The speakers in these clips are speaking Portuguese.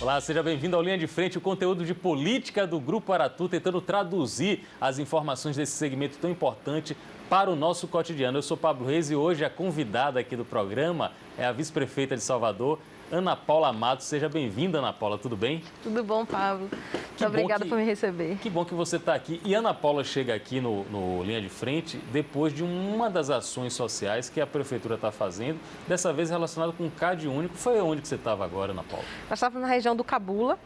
Olá, seja bem-vindo ao Linha de Frente, o conteúdo de política do Grupo Aratu, tentando traduzir as informações desse segmento tão importante para o nosso cotidiano. Eu sou Pablo Reis e hoje a convidada aqui do programa é a vice-prefeita de Salvador, Ana Paula Matos. Seja bem-vinda, Ana Paula, tudo bem? Tudo bom, Pablo? Muito obrigada por me receber. Que bom que você está aqui. E Ana Paula chega aqui no Linha de Frente depois de uma das ações sociais que a Prefeitura está fazendo, dessa vez relacionada com o CAD único. Foi onde que você estava agora, Ana Paula? Nós estávamos na região do Cabula,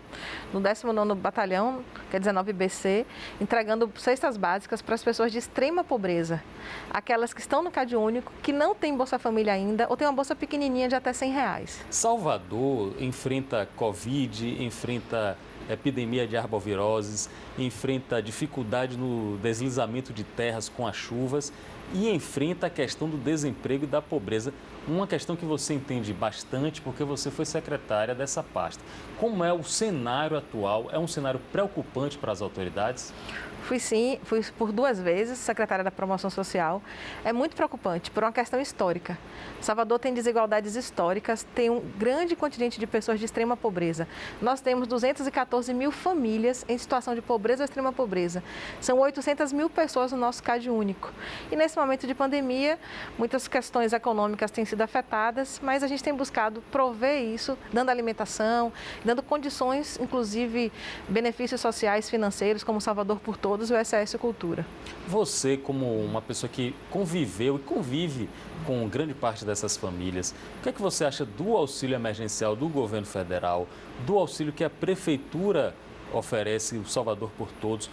no 19º Batalhão, que é 19BC, entregando cestas básicas para as pessoas de extrema pobreza. Aquelas que estão no CAD único, que não têm Bolsa Família ainda, ou tem uma bolsa pequenininha de até R$100. Salvador enfrenta Covid, enfrenta epidemia de arboviroses, enfrenta dificuldade no deslizamento de terras com as chuvas e enfrenta a questão do desemprego e da pobreza. Uma questão que você entende bastante porque você foi secretária dessa pasta. Como é o cenário atual? É um cenário preocupante para as autoridades? Fui sim, fui por 2 vezes secretária da Promoção Social. É muito preocupante por uma questão histórica. Salvador tem desigualdades históricas, tem um grande contingente de pessoas de extrema pobreza. Nós temos 214 mil famílias em situação de pobreza ou extrema pobreza. São 800 mil pessoas no nosso CAD único. E nesse momento de pandemia, muitas questões econômicas têm sido afetadas, mas a gente tem buscado prover isso, dando alimentação, dando condições, inclusive benefícios sociais, financeiros, como Salvador por Todos e o SAS Cultura. Você, como uma pessoa que conviveu e convive com grande parte dessas famílias, o que é que você acha do auxílio emergencial do governo federal, do auxílio que a prefeitura oferece, o Salvador por Todos?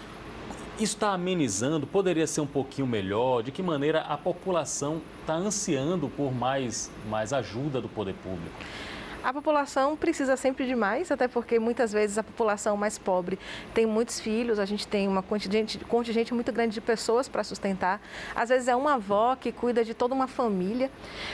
Isso está amenizando? Poderia ser um pouquinho melhor? De que maneira a população está ansiando por mais ajuda do poder público? A população precisa sempre de mais, até porque muitas vezes a população mais pobre tem muitos filhos, a gente tem uma contingente muito grande de pessoas para sustentar. Às vezes é uma avó que cuida de toda uma família,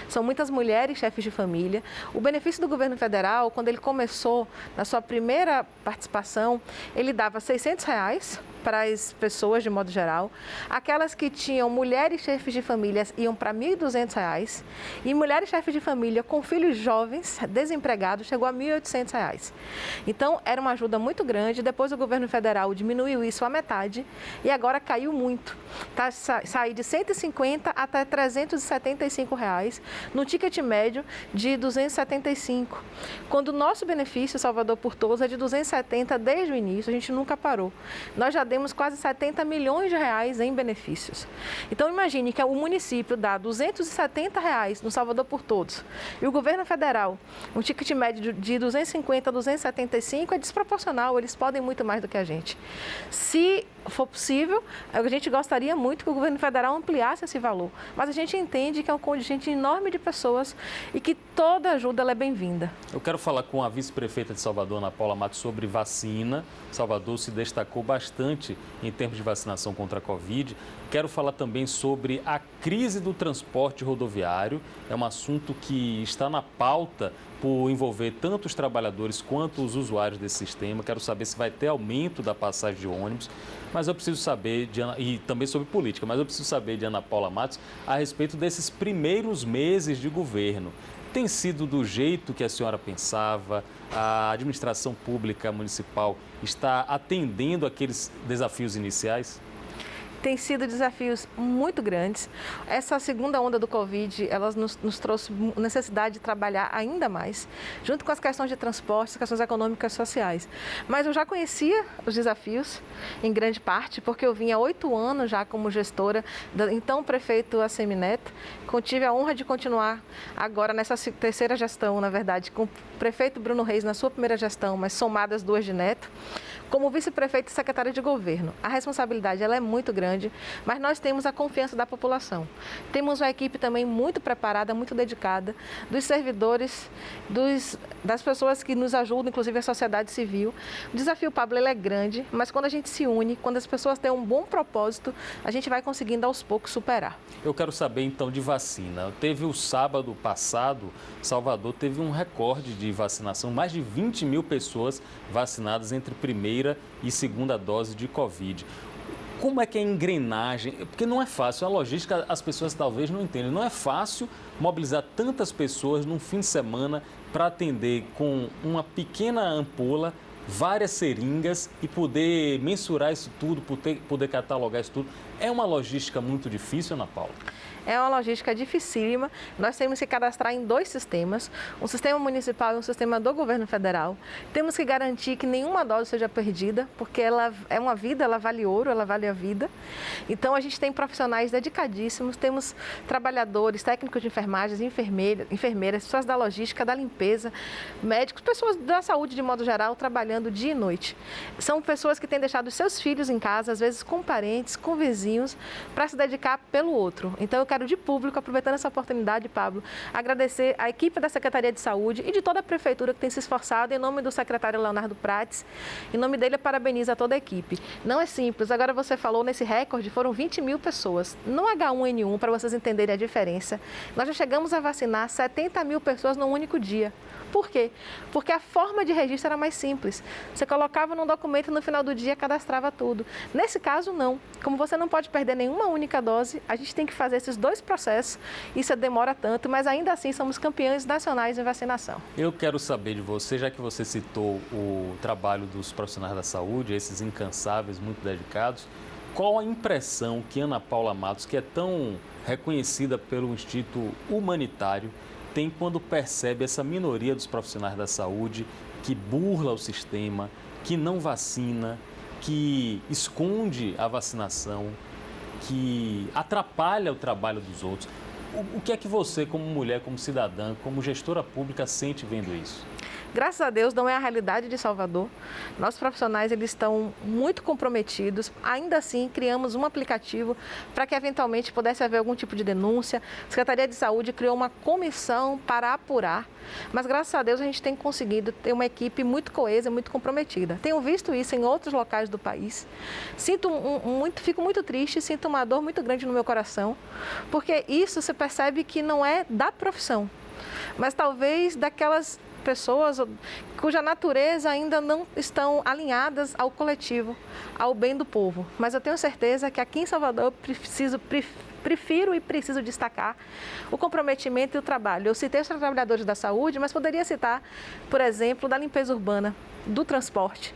são muitas mulheres chefes de família. O benefício do governo federal, quando ele começou, na sua primeira participação, ele dava R$600 para as pessoas de modo geral. Aquelas que tinham mulheres chefes de famílias iam para R$1.200 e mulheres chefes de família com filhos jovens, desempregados, chegou a R$1.800. Então, era uma ajuda muito grande. Depois o governo federal diminuiu isso à metade e agora caiu muito. Saiu de R$150 até R$375, no ticket médio de R$275. Quando o nosso benefício, Salvador por Todos, é de R$270 desde o início, a gente nunca parou. Nós já demos quase R$70 milhões em benefícios. Então, imagine que o município dá R$270 no Salvador por Todos e o governo federal, um ticket médio de R$250 a R$275 é desproporcional, eles podem muito mais do que a gente. Se for possível, a gente gostaria muito que o governo federal ampliasse esse valor, mas a gente entende que é um contingente enorme de pessoas e que toda ajuda ela é bem-vinda. Eu quero falar com a vice-prefeita de Salvador, Ana Paula Matos, sobre vacina. Salvador se destacou bastante em termos de vacinação contra a Covid. Quero falar também sobre a crise do transporte rodoviário. É um assunto que está na pauta por envolver tanto os trabalhadores quanto os usuários desse sistema. Quero saber se vai ter aumento da passagem de ônibus. Mas eu preciso saber, e também sobre política, mas eu preciso saber de Ana Paula Matos a respeito desses primeiros meses de governo. Tem sido do jeito que a senhora pensava? A administração pública municipal está atendendo aqueles desafios iniciais? Tem sido desafios muito grandes. Essa segunda onda do Covid, ela nos trouxe necessidade de trabalhar ainda mais, junto com as questões de transporte, as questões econômicas e sociais. Mas eu já conhecia os desafios, em grande parte, porque eu vinha há 8 anos já como gestora do então prefeito ACM Neto. Tive a honra de continuar agora nessa terceira gestão, na verdade, com o prefeito Bruno Reis na sua primeira gestão, mas somadas 2 de Neto, como vice-prefeito e secretário de governo. A responsabilidade ela é muito grande, mas nós temos a confiança da população. Temos uma equipe também muito preparada, muito dedicada, dos servidores, das pessoas que nos ajudam, inclusive a sociedade civil. O desafio, Pablo, ele é grande, mas quando a gente se une, quando as pessoas têm um bom propósito, a gente vai conseguindo aos poucos superar. Eu quero saber então de vacina. Teve o sábado passado, Salvador teve um recorde de vacinação, mais de 20 mil pessoas vacinadas entre primeira e segunda dose de Covid. Como é que é a engrenagem? Porque não é fácil, a logística as pessoas talvez não entendem. Não é fácil mobilizar tantas pessoas num fim de semana para atender com uma pequena ampola, várias seringas e poder mensurar isso tudo, poder catalogar isso tudo. É uma logística muito difícil, Ana Paula? É uma logística dificílima. Nós temos que cadastrar em 2 sistemas, um sistema municipal e um sistema do governo federal. Temos que garantir que nenhuma dose seja perdida, porque ela é uma vida, ela vale ouro, ela vale a vida. Então, a gente tem profissionais dedicadíssimos, temos trabalhadores, técnicos de enfermagem, enfermeiras, pessoas da logística, da limpeza, médicos, pessoas da saúde de modo geral, trabalhando dia e noite. São pessoas que têm deixado seus filhos em casa, às vezes com parentes, com vizinhos, para se dedicar pelo outro. Então, eu quero de público, aproveitando essa oportunidade, Pablo, agradecer a equipe da Secretaria de Saúde e de toda a Prefeitura que tem se esforçado, em nome do secretário Leonardo Prates. Em nome dele, eu parabenizo a toda a equipe. Não é simples, agora você falou nesse recorde, foram 20 mil pessoas. No H1N1, para vocês entenderem a diferença, nós já chegamos a vacinar 70 mil pessoas num único dia. Por quê? Porque a forma de registro era mais simples. Você colocava num documento e no final do dia cadastrava tudo. Nesse caso, não. Como você não pode perder nenhuma única dose, a gente tem que fazer esses 2 processos. Isso demora tanto, mas ainda assim somos campeões nacionais em vacinação. Eu quero saber de você, já que você citou o trabalho dos profissionais da saúde, esses incansáveis, muito dedicados, qual a impressão que Ana Paula Matos, que é tão reconhecida pelo Instituto Humanitário, tem quando percebe essa minoria dos profissionais da saúde que burla o sistema, que não vacina, que esconde a vacinação, que atrapalha o trabalho dos outros? O que é que você, como mulher, como cidadã, como gestora pública, sente vendo isso? Graças a Deus, não é a realidade de Salvador. Nossos profissionais eles estão muito comprometidos. Ainda assim, criamos um aplicativo para que, eventualmente, pudesse haver algum tipo de denúncia. A Secretaria de Saúde criou uma comissão para apurar. Mas, graças a Deus, a gente tem conseguido ter uma equipe muito coesa, muito comprometida. Tenho visto isso em outros locais do país. Fico muito triste, sinto uma dor muito grande no meu coração, porque isso você percebe que não é da profissão, mas talvez daquelas pessoas cuja natureza ainda não estão alinhadas ao coletivo, ao bem do povo. Mas eu tenho certeza que aqui em Salvador eu prefiro e preciso destacar o comprometimento e o trabalho. Eu citei os trabalhadores da saúde, mas poderia citar, por exemplo, da limpeza urbana, do transporte,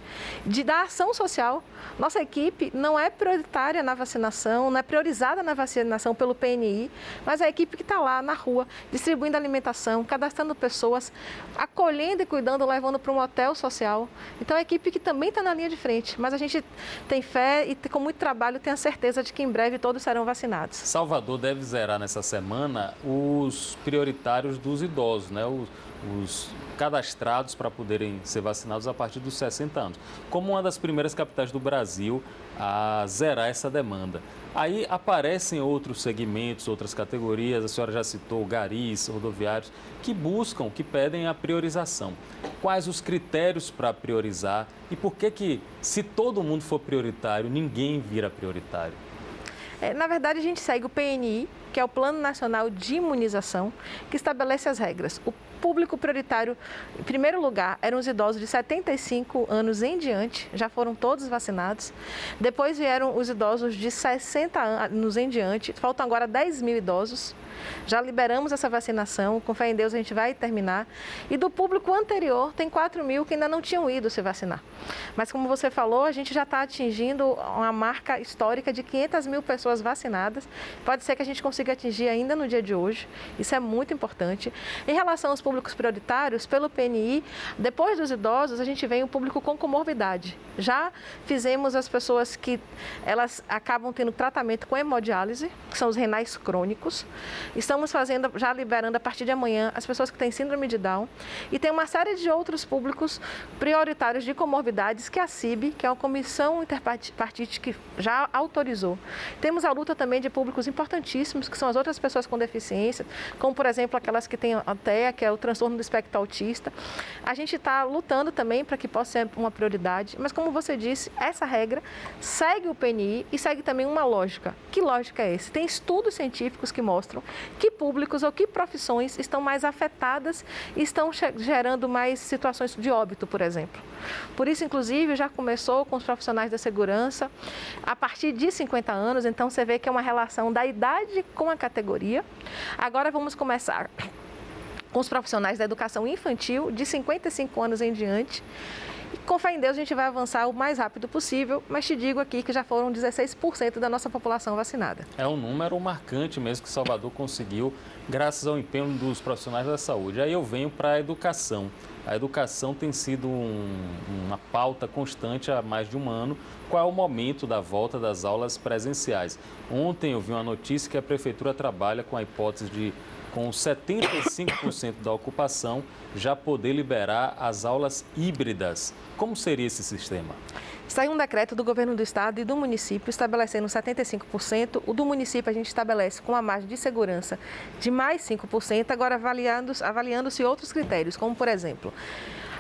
da ação social. Nossa equipe não é prioritária na vacinação, não é priorizada na vacinação pelo PNI, mas é a equipe que está lá na rua, distribuindo alimentação, cadastrando pessoas, acolhendo e cuidando, levando para um hotel social. Então, é a equipe que também está na linha de frente, mas a gente tem fé e com muito trabalho tem a certeza de que em breve todos serão vacinados. Salvador deve zerar nessa semana os prioritários dos idosos, né? Os cadastrados para poderem ser vacinados a partir dos 60 anos, como uma das primeiras capitais do Brasil a zerar essa demanda. Aí aparecem outros segmentos, outras categorias, a senhora já citou garis, rodoviários, que pedem a priorização. Quais os critérios para priorizar e por que, se todo mundo for prioritário, ninguém vira prioritário? Na verdade, a gente segue o PNI, que é o Plano Nacional de Imunização, que estabelece as regras. O público prioritário, em primeiro lugar, eram os idosos de 75 anos em diante, já foram todos vacinados. Depois vieram os idosos de 60 anos em diante, faltam agora 10 mil idosos. Já liberamos essa vacinação, com fé em Deus a gente vai terminar. E do público anterior, tem 4 mil que ainda não tinham ido se vacinar. Mas como você falou, a gente já está atingindo uma marca histórica de 500 mil pessoas vacinadas. Pode ser que a gente consiga atingir ainda no dia de hoje. Isso é muito importante. Em relação aos públicos prioritários, pelo PNI, depois dos idosos, a gente vem o público com comorbidade. Já fizemos as pessoas que elas acabam tendo tratamento com hemodiálise, que são os renais crônicos. Estamos já liberando a partir de amanhã as pessoas que têm síndrome de Down. E tem uma série de outros públicos prioritários de comorbidades que a CIB, que é uma comissão interpartite que já autorizou. Temos a luta também de públicos importantíssimos, que são as outras pessoas com deficiência, como, por exemplo, aquelas que têm TEA, que é o transtorno do espectro autista. A gente está lutando também para que possa ser uma prioridade, mas como você disse, essa regra segue o PNI e segue também uma lógica. Que lógica é essa? Tem estudos científicos que mostram que públicos ou que profissões estão mais afetadas e estão gerando mais situações de óbito, por exemplo. Por isso, inclusive, já começou com os profissionais da segurança a partir de 50 anos, então você vê que é uma relação da idade com a categoria. Agora vamos começar com os profissionais da educação infantil de 55 anos em diante. E, com fé em Deus, a gente vai avançar o mais rápido possível, mas te digo aqui que já foram 16% da nossa população vacinada. É um número marcante mesmo que Salvador conseguiu, graças ao empenho dos profissionais da saúde. Aí eu venho para a educação. A educação tem sido uma pauta constante há mais de um ano. Qual é o momento da volta das aulas presenciais? Ontem eu vi uma notícia que a Prefeitura trabalha com a hipótese de, com 75% da ocupação, já poder liberar as aulas híbridas. Como seria esse sistema? Saiu um decreto do governo do estado e do município estabelecendo 75%. O do município a gente estabelece com uma margem de segurança de mais 5%, agora avaliando-se outros critérios, como por exemplo,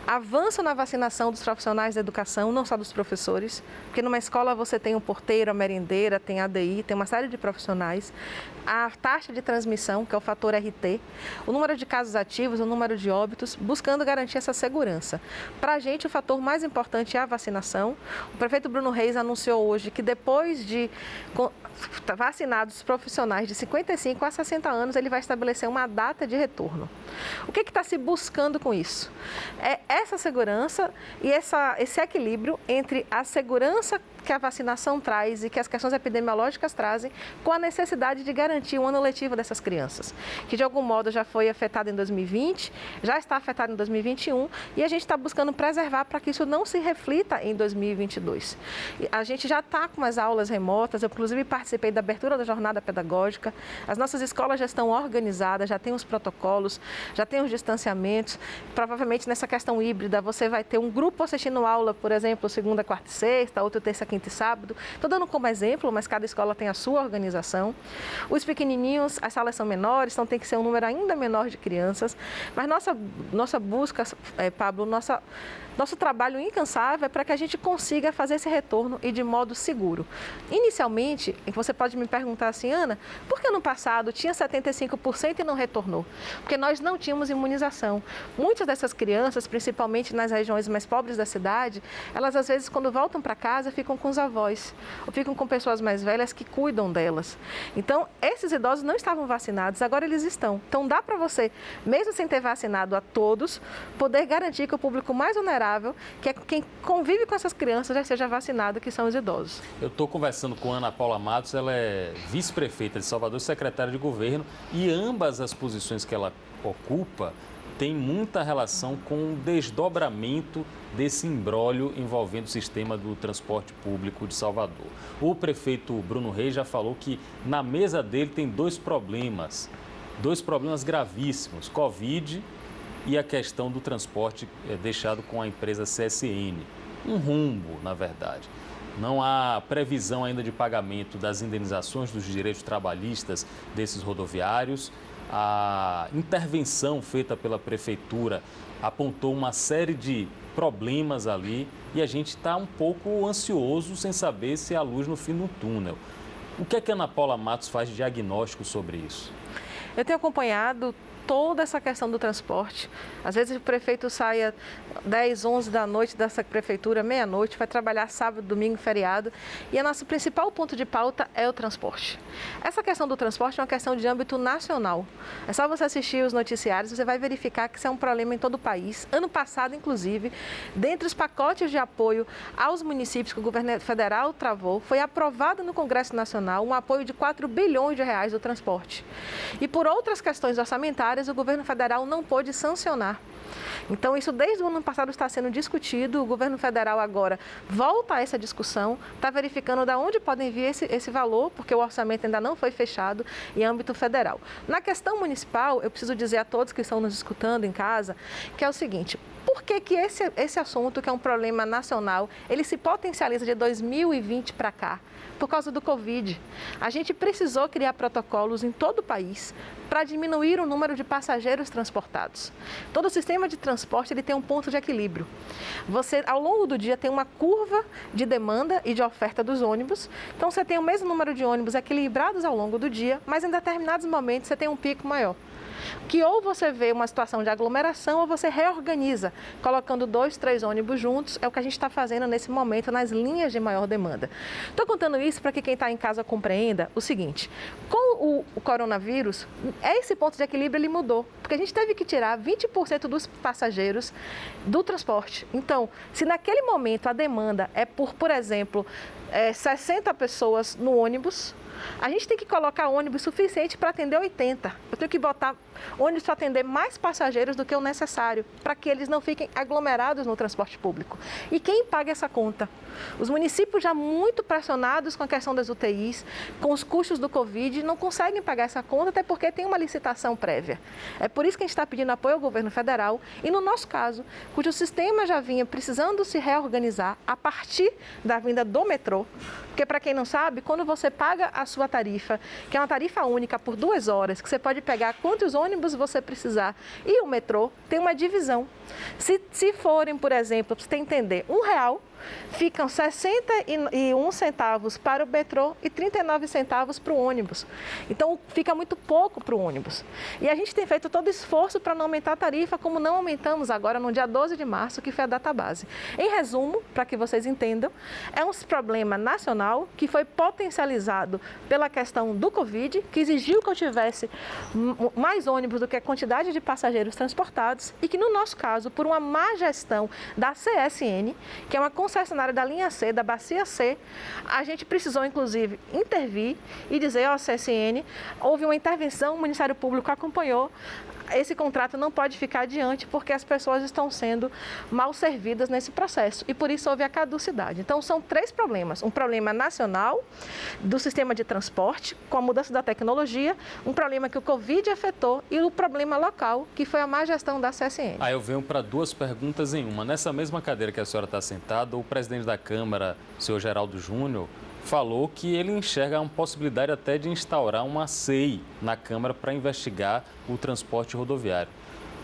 avanço na vacinação dos profissionais da educação, não só dos professores, porque numa escola você tem um porteiro, a merendeira, tem ADI, tem uma série de profissionais, a taxa de transmissão, que é o fator RT, o número de casos ativos, o número de óbitos, buscando garantir essa segurança. Para a gente, o fator mais importante é a vacinação. O prefeito Bruno Reis anunciou hoje que depois de vacinados profissionais de 55 a 60 anos, ele vai estabelecer uma data de retorno. O que está se buscando com isso? É essa segurança e esse equilíbrio entre a segurança que a vacinação traz e que as questões epidemiológicas trazem, com a necessidade de garantir um ano letivo dessas crianças, que de algum modo já foi afetado em 2020, já está afetado em 2021 e a gente está buscando preservar para que isso não se reflita em 2022. A gente já está com as aulas remotas, eu inclusive participei da abertura da jornada pedagógica, as nossas escolas já estão organizadas, já tem os protocolos, já tem os distanciamentos, provavelmente nessa questão híbrida você vai ter um grupo assistindo aula, por exemplo, segunda, quarta e sexta, outro terça, quinta e sábado. Estou dando como exemplo, mas cada escola tem a sua organização. Os pequenininhos, as salas são menores, então tem que ser um número ainda menor de crianças. Mas nossa busca, Pablo, nosso trabalho incansável é para que a gente consiga fazer esse retorno e de modo seguro. Inicialmente, você pode me perguntar assim, Ana, por que no passado tinha 75% e não retornou? Porque nós não tínhamos imunização. Muitas dessas crianças, principalmente nas regiões mais pobres da cidade, elas às vezes quando voltam para casa ficam com os avós ou ficam com pessoas mais velhas que cuidam delas. Então, esses idosos não estavam vacinados, agora eles estão. Então, dá para você, mesmo sem ter vacinado a todos, poder garantir que o público mais vulnerável, que é quem convive com essas crianças, já seja vacinado, que são os idosos. Eu estou conversando com Ana Paula Matos, ela é vice-prefeita de Salvador, secretária de governo, e ambas as posições que ela ocupa têm muita relação com o desdobramento desse imbróglio envolvendo o sistema do transporte público de Salvador. O prefeito Bruno Reis já falou que na mesa dele tem dois problemas gravíssimos, Covid e a questão do transporte deixado com a empresa CSN. Um rombo, na verdade. Não há previsão ainda de pagamento das indenizações dos direitos trabalhistas desses rodoviários. A intervenção feita pela prefeitura apontou uma série de problemas ali e a gente está um pouco ansioso sem saber se há luz no fim do túnel. O que é que a Ana Paula Matos faz de diagnóstico sobre isso? Eu tenho acompanhado toda essa questão do transporte. Às vezes o prefeito sai às 10, 11 da noite dessa prefeitura, meia-noite, vai trabalhar sábado, domingo, feriado. E o nosso principal ponto de pauta é o transporte. Essa questão do transporte é uma questão de âmbito nacional. É só você assistir os noticiários, você vai verificar que isso é um problema em todo o país. Ano passado, inclusive, dentre os pacotes de apoio aos municípios que o governo federal travou, foi aprovado no Congresso Nacional um apoio de 4 bilhões de reais do transporte. E por outras questões orçamentárias, o governo federal não pôde sancionar. Então, isso desde o ano passado está sendo discutido, o governo federal agora volta a essa discussão, está verificando de onde podem vir esse valor, porque o orçamento ainda não foi fechado em âmbito federal. Na questão municipal, eu preciso dizer a todos que estão nos escutando em casa, que é o seguinte: por que esse assunto, que é um problema nacional, ele se potencializa de 2020 para cá? Por causa do Covid. A gente precisou criar protocolos em todo o país para diminuir o número de passageiros transportados. Todo o sistema de transporte ele tem um ponto de equilíbrio. Você, ao longo do dia, tem uma curva de demanda e de oferta dos ônibus. Então, você tem o mesmo número de ônibus equilibrados ao longo do dia, mas em determinados momentos você tem um pico maior. Que ou você vê uma situação de aglomeração ou você reorganiza, colocando 2, 3 ônibus juntos, é o que a gente está fazendo nesse momento nas linhas de maior demanda. Estou contando isso para que quem está em casa compreenda o seguinte: com o coronavírus, esse ponto de equilíbrio ele mudou, porque a gente teve que tirar 20% dos passageiros do transporte. Então, se naquele momento a demanda é por exemplo, 60 pessoas no ônibus, a gente tem que colocar ônibus suficiente para atender 80. Eu tenho que botar ônibus para atender mais passageiros do que o necessário, para que eles não fiquem aglomerados no transporte público. E quem paga essa conta? Os municípios já muito pressionados com a questão das UTIs, com os custos do Covid, não conseguem pagar essa conta, até porque tem uma licitação prévia. É por isso que a gente está pedindo apoio ao governo federal e, no nosso caso, cujo sistema já vinha precisando se reorganizar a partir da vinda do metrô, porque, para quem não sabe, quando você paga a sua tarifa, que é uma tarifa única por 2 horas, que você pode pegar quantos ônibus você precisar, e o metrô tem uma divisão. Se forem, por exemplo, para você entender, R$1, ficam 61 centavos para o metrô e 39 centavos para o ônibus. Então, fica muito pouco para o ônibus. E a gente tem feito todo esforço para não aumentar a tarifa, como não aumentamos agora no dia 12 de março, que foi a data base. Em resumo, para que vocês entendam, é um problema nacional que foi potencializado pela questão do Covid, que exigiu que eu tivesse mais ônibus do que a quantidade de passageiros transportados e que, no nosso caso, por uma má gestão da CSN, que é uma concessionária da linha C, da bacia C, a gente precisou, inclusive, intervir e dizer, ó, CSN, houve uma intervenção, o Ministério Público acompanhou, esse contrato não pode ficar adiante porque as pessoas estão sendo mal servidas nesse processo e por isso houve a caducidade. Então, são 3 problemas. Um problema nacional do sistema de transporte, com a mudança da tecnologia, um problema que o Covid afetou e o problema local, que foi a má gestão da CSN. Aí eu venho para 2 perguntas em uma. Nessa mesma cadeira que a senhora está sentada, o presidente da Câmara, o senhor Geraldo Júnior, falou que ele enxerga uma possibilidade até de instaurar uma SEI na Câmara para investigar o transporte rodoviário.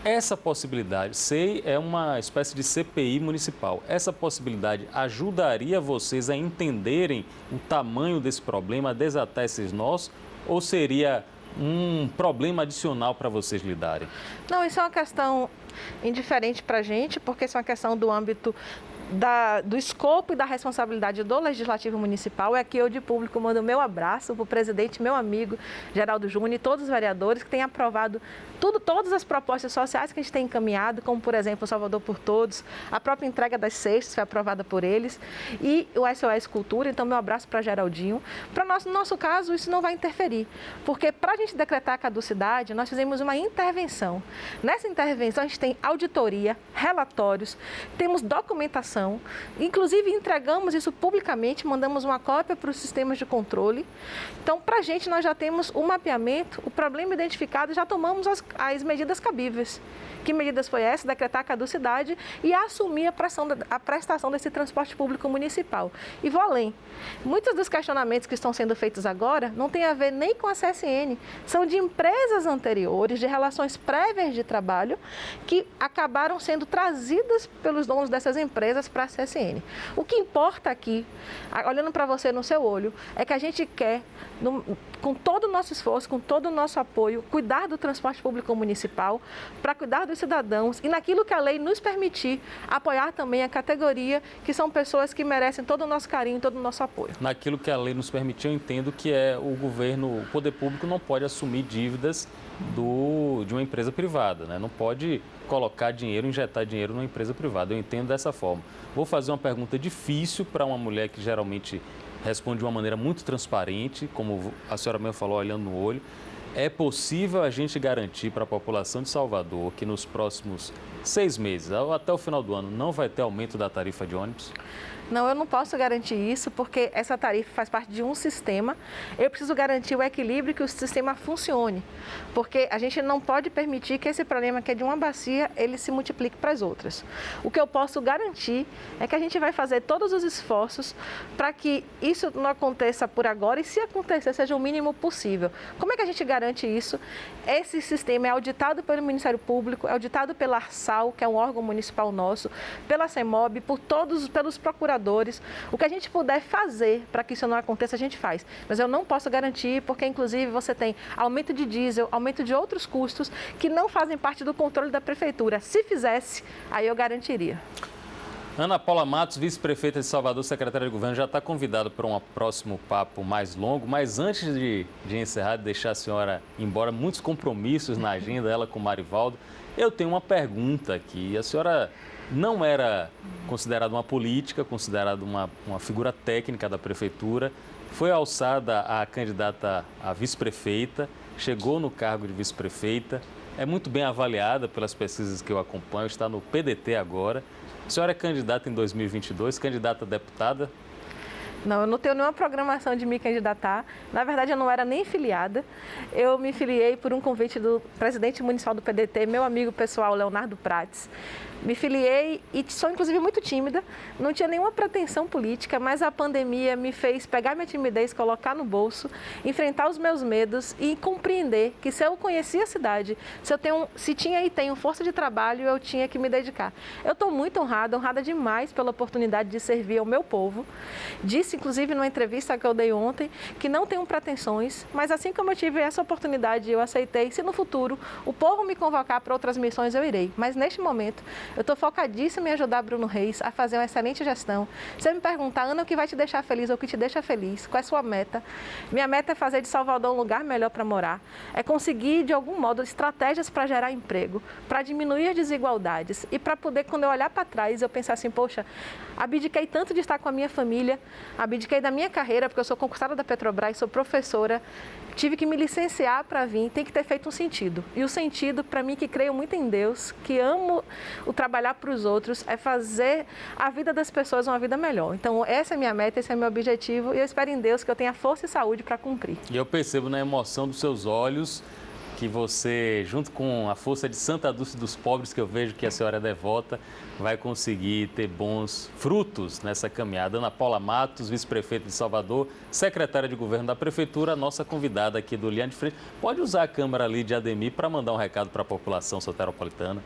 Essa possibilidade, SEI é uma espécie de CPI municipal, essa possibilidade ajudaria vocês a entenderem o tamanho desse problema, a desatar esses nós, ou seria um problema adicional para vocês lidarem? Não, isso é uma questão indiferente para a gente, porque isso é uma questão do âmbito do escopo e da responsabilidade do Legislativo Municipal. É que eu, de público, mando o meu abraço para o presidente, meu amigo Geraldo Júnior e todos os vereadores que têm aprovado todas as propostas sociais que a gente tem encaminhado, como, por exemplo, o Salvador por Todos, a própria entrega das cestas foi aprovada por eles e o SOS Cultura. Então, meu abraço para Geraldinho. No nosso caso, isso não vai interferir, porque para a gente decretar a caducidade, nós fizemos uma intervenção. Nessa intervenção, a gente tem auditoria, relatórios, temos documentação, inclusive entregamos isso publicamente, mandamos uma cópia para os sistemas de controle. Então, para a gente, nós já temos o mapeamento, o problema identificado e já tomamos as medidas cabíveis. Que medidas foi essa? Decretar a caducidade e assumir a prestação desse transporte público municipal. E vou além. Muitos dos questionamentos que estão sendo feitos agora não têm a ver nem com a CSN, são de empresas anteriores, de relações prévias de trabalho, que acabaram sendo trazidas pelos donos dessas empresas para a CSN. O que importa aqui, olhando para você no seu olho, é que a gente quer, com todo o nosso esforço, com todo o nosso apoio, cuidar do transporte público municipal, para cuidar dos cidadãos e naquilo que a lei nos permitir, apoiar também a categoria, que são pessoas que merecem todo o nosso carinho, todo o nosso apoio. Naquilo que a lei nos permitir, eu entendo que o governo, o poder público não pode assumir dívidas de uma empresa privada, né? Não pode colocar dinheiro, injetar dinheiro numa empresa privada. Eu entendo dessa forma. Vou fazer uma pergunta difícil para uma mulher que geralmente responde de uma maneira muito transparente, como a senhora mesmo falou, olhando no olho. É possível a gente garantir para a população de Salvador que nos próximos 6 meses, ou até o final do ano, não vai ter aumento da tarifa de ônibus? Não, eu não posso garantir isso, porque essa tarifa faz parte de um sistema. Eu preciso garantir o equilíbrio, que o sistema funcione, porque a gente não pode permitir que esse problema que é de uma bacia, ele se multiplique para as outras. O que eu posso garantir é que a gente vai fazer todos os esforços para que isso não aconteça por agora e, se acontecer, seja o mínimo possível. Como é que a gente garante isso? Esse sistema é auditado pelo Ministério Público, é auditado pela ARSAL, que é um órgão municipal nosso, pela CEMOB, pelos procuradores. O que a gente puder fazer para que isso não aconteça, a gente faz. Mas eu não posso garantir, porque inclusive você tem aumento de diesel, aumento de outros custos que não fazem parte do controle da prefeitura. Se fizesse, aí eu garantiria. Ana Paula Matos, vice-prefeita de Salvador, secretária de governo, já está convidada para um próximo papo mais longo, mas antes de encerrar, de deixar a senhora embora, muitos compromissos na agenda, ela com o Marivaldo, eu tenho uma pergunta aqui. A senhora não era considerada uma política, considerada uma figura técnica da prefeitura, foi alçada a candidata a vice-prefeita, chegou no cargo de vice-prefeita, é muito bem avaliada pelas pesquisas que eu acompanho, está no PDT agora. A senhora é candidata em 2022, candidata a deputada? Não, eu não tenho nenhuma programação de me candidatar. Na verdade, eu não era nem filiada. Eu me filiei por um convite do presidente municipal do PDT, meu amigo pessoal, Leonardo Prates. Me filiei e sou, inclusive, muito tímida. Não tinha nenhuma pretensão política, mas a pandemia me fez pegar minha timidez, colocar no bolso, enfrentar os meus medos e compreender que, se eu conhecia a cidade, se tinha e tenho força de trabalho, eu tinha que me dedicar. Eu estou muito honrada demais pela oportunidade de servir ao meu povo. Disse, inclusive, numa entrevista que eu dei ontem, que não tenho pretensões, mas assim como eu tive essa oportunidade, eu aceitei. Se no futuro o povo me convocar para outras missões, eu irei. Mas neste momento, eu estou focadíssima em ajudar Bruno Reis a fazer uma excelente gestão. Se você me perguntar, Ana, o que vai te deixar feliz ou o que te deixa feliz? Qual é a sua meta? Minha meta é fazer de Salvador um lugar melhor para morar. É conseguir, de algum modo, estratégias para gerar emprego, para diminuir as desigualdades e para poder, quando eu olhar para trás, eu pensar assim, poxa, abdiquei tanto de estar com a minha família, abdiquei da minha carreira, porque eu sou concursada da Petrobras, sou professora, tive que me licenciar para vir, tem que ter feito um sentido. E o sentido, para mim, que creio muito em Deus, que amo o trabalhar para os outros, é fazer a vida das pessoas uma vida melhor. Então, essa é a minha meta, esse é o meu objetivo e eu espero em Deus que eu tenha força e saúde para cumprir. E eu percebo na emoção dos seus olhos que você, junto com a força de Santa Dulce dos Pobres, que eu vejo que a senhora é devota, vai conseguir ter bons frutos nessa caminhada. Ana Paula Matos, vice-prefeita de Salvador, secretária de governo da prefeitura, nossa convidada aqui do Linha de Frente. Pode usar a câmera ali de Ademir para mandar um recado para a população soteropolitana?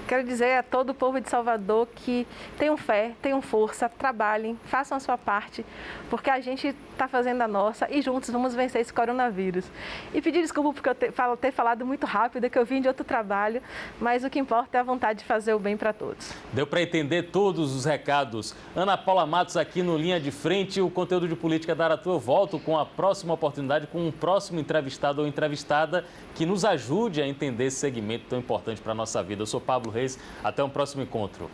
Quero dizer a todo o povo de Salvador que tenham fé, tenham força, trabalhem, façam a sua parte, porque a gente está fazendo a nossa e juntos vamos vencer esse coronavírus. E pedir desculpa porque eu ter falado muito rápido, que eu vim de outro trabalho, mas o que importa é a vontade de fazer o bem para todos. Deu para entender todos os recados. Ana Paula Matos aqui no Linha de Frente, o conteúdo de política da Aratu. Eu volto com a próxima oportunidade, com um próximo entrevistado ou entrevistada que nos ajude a entender esse segmento tão importante para a nossa vida. Eu sou Pablo Reis, até um próximo encontro.